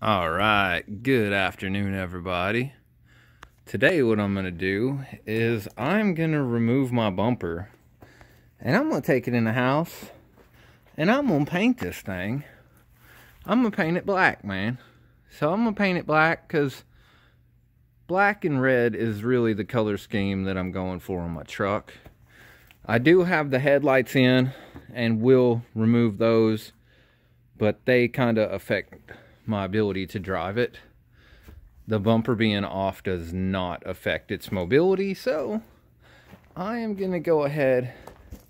All right, good afternoon, everybody. Today what I'm going to do is I'm going to remove my bumper, and I'm going to take it in the house, and I'm going to paint this thing. I'm going to paint it black, man. So I'm going to paint it black because black and red is really the color scheme that I'm going for on my truck. I do have the headlights in and will remove those, but they kind of affect my ability to drive it. The bumper being off does not affect its mobility, so I am going to go ahead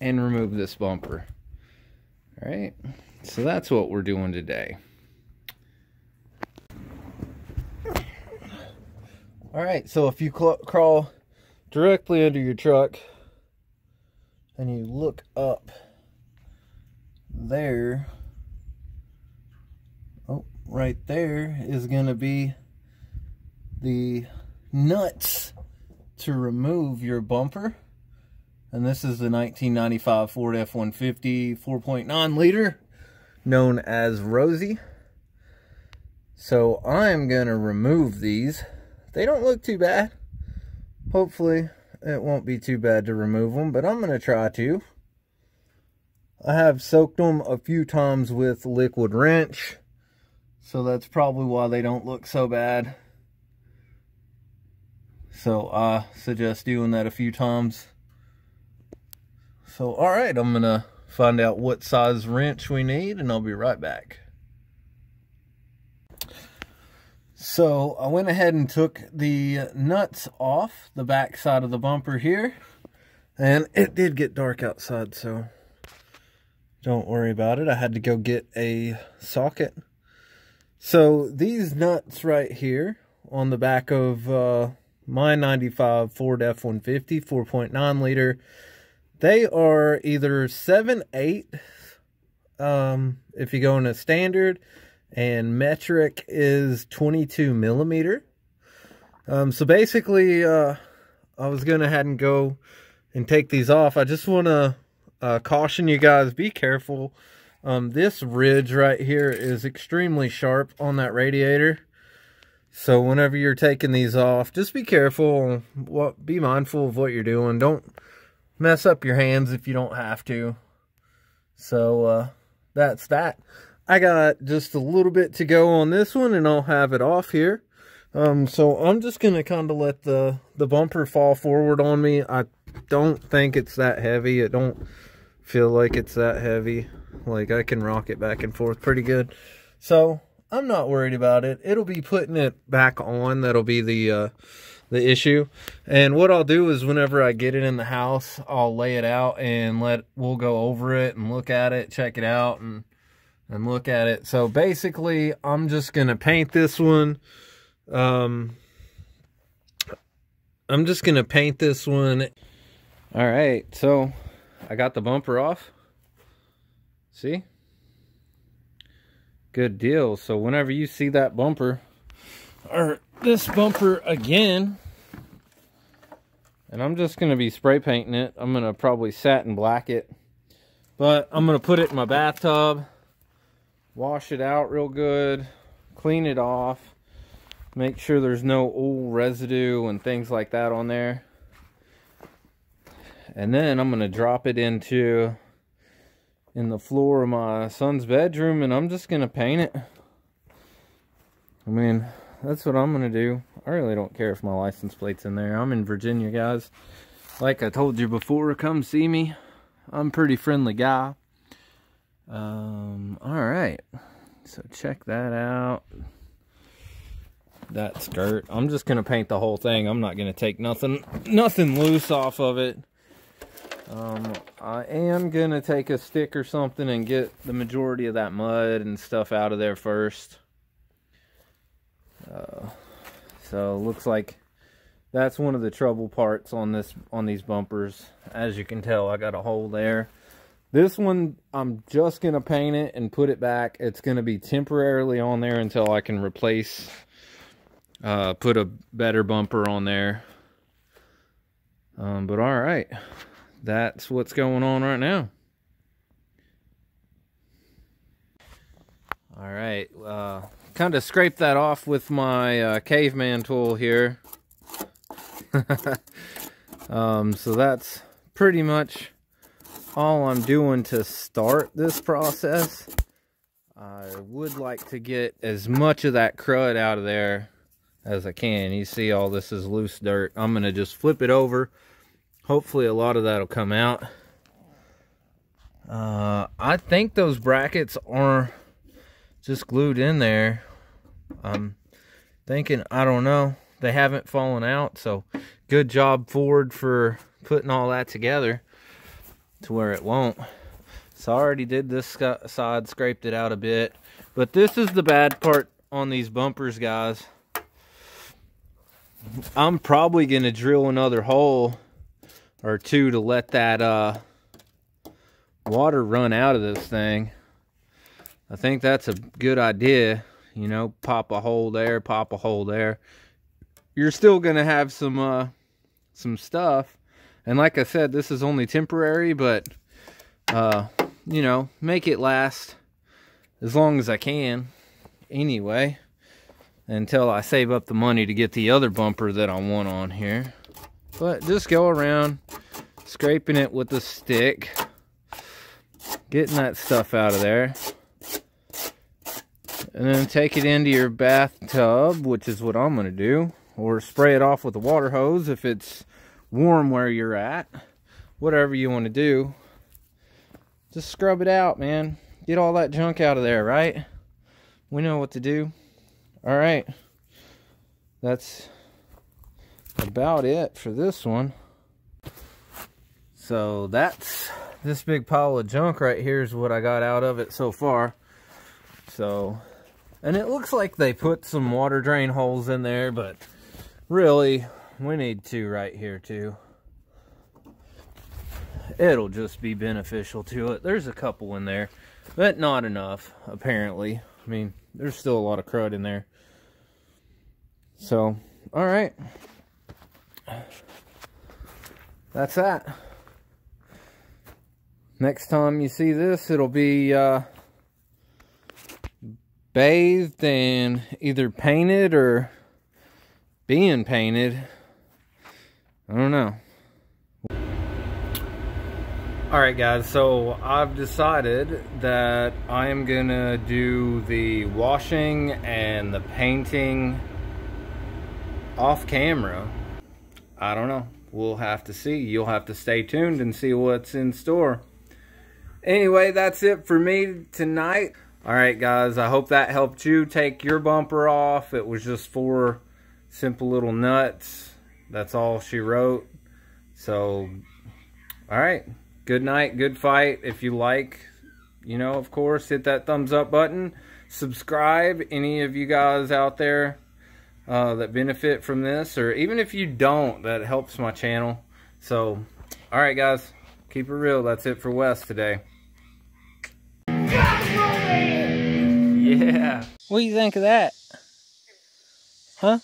and remove this bumper. All right, so that's what we're doing today. All right, so if you crawl directly under your truck and you look up there, right there is going to be the nuts to remove your bumper. And this is the 1995 Ford F150 4.9 l, known as Rosie. So I'm going to remove these. They don't look too bad. Hopefully it won't be too bad to remove them, but I'm going to try to. I have soaked them a few times with liquid wrench, so that's probably why they don't look so bad. So I suggest doing that a few times. So alright, I'm going to find out what size wrench we need, and I'll be right back. So I went ahead and took the nuts off the back side of the bumper here. And it did get dark outside, so don't worry about it. I had to go get a socket. So these nuts right here on the back of my 95 Ford F150 4.9 l, they are either 7/8 if you go in a standard, and metric is 22 millimeter. So basically I was going to ahead and go and take these off. I just want to caution you guys, be careful. This ridge right here is extremely sharp on that radiator. So whenever you're taking these off, just be careful. Be mindful of what you're doing. Don't mess up your hands if you don't have to. So that's that. I got just a little bit to go on this one, and I'll have it off here. So I'm just going to kind of let the bumper fall forward on me. I don't think it's that heavy. It don't feel like it's that heavy. Like, I can rock it back and forth pretty good. So I'm not worried about it. It'll be putting it back on that'll be the issue. And what I'll do is whenever I get it in the house, I'll lay it out and we'll go over it and look at it, check it out, and look at it. So basically, I'm just gonna paint this one. I'm just gonna paint this one. All right, so I got the bumper off. See? Good deal. So whenever you see that bumper, or this bumper again, and I'm just going to be spray painting it. I'm going to probably satin black it, but I'm going to put it in my bathtub, wash it out real good, clean it off, make sure there's no old residue and things like that on there. And then I'm going to drop it in the floor of my son's bedroom, and I'm just going to paint it. I mean, that's what I'm going to do. I really don't care if my license plate's in there. I'm in Virginia, guys. Like I told you before, come see me. I'm a pretty friendly guy. Alright. So check that out. That skirt. I'm just going to paint the whole thing. I'm not going to take nothing loose off of it. I am going to take a stick or something and get the majority of that mud and stuff out of there first. So looks like that's one of the trouble parts on these bumpers. As you can tell, I got a hole there. This one, I'm just going to paint it and put it back. It's going to be temporarily on there until I can replace, put a better bumper on there. But all right. That's what's going on right now. All right, kind of scraped that off with my caveman tool here. So that's pretty much all I'm doing to start this process. I would like to get as much of that crud out of there as I can. You see all this is loose dirt. I'm going to just flip it over. Hopefully a lot of that will come out. I think those brackets are just glued in there. I'm thinking, I don't know. They haven't fallen out, so good job Ford for putting all that together to where it won't. So I already did this side, scraped it out a bit. But this is the bad part on these bumpers, guys. I'm probably going to drill another hole or two to let that water run out of this thing. I think that's a good idea. You know, pop a hole there, pop a hole there. You're still going to have some stuff. And like I said, this is only temporary, but, you know, make it last as long as I can anyway, until I save up the money to get the other bumper that I want on here. But just go around, scraping it with a stick, getting that stuff out of there. And then take it into your bathtub, which is what I'm going to do. Or spray it off with a water hose if it's warm where you're at. Whatever you want to do. Just scrub it out, man. Get all that junk out of there, right? We know what to do. Alright. That's about it for this one. So that's this big pile of junk right here is what I got out of it so far. So, and it looks like they put some water drain holes in there, but really, we need two right here too. It'll just be beneficial to it. There's a couple in there, but not enough, apparently. I mean, there's still a lot of crud in there. So, alright. That's that. Next time you see this, it'll be bathed and either painted or being painted. I don't know. Alright guys, so I've decided that I am gonna do the washing and the painting off camera. I don't know. We'll have to see. You'll have to stay tuned and see what's in store. Anyway, that's it for me tonight. Alright guys, I hope that helped you take your bumper off. It was just 4 simple little nuts. That's all she wrote. So, alright. Good night, good fight. If you like, you know, of course, hit that thumbs up button. Subscribe, any of you guys out there that benefit from this. Or even if you don't, that helps my channel. So, alright guys, keep it real. That's it for Wes today. Yeah. What do you think of that? Huh?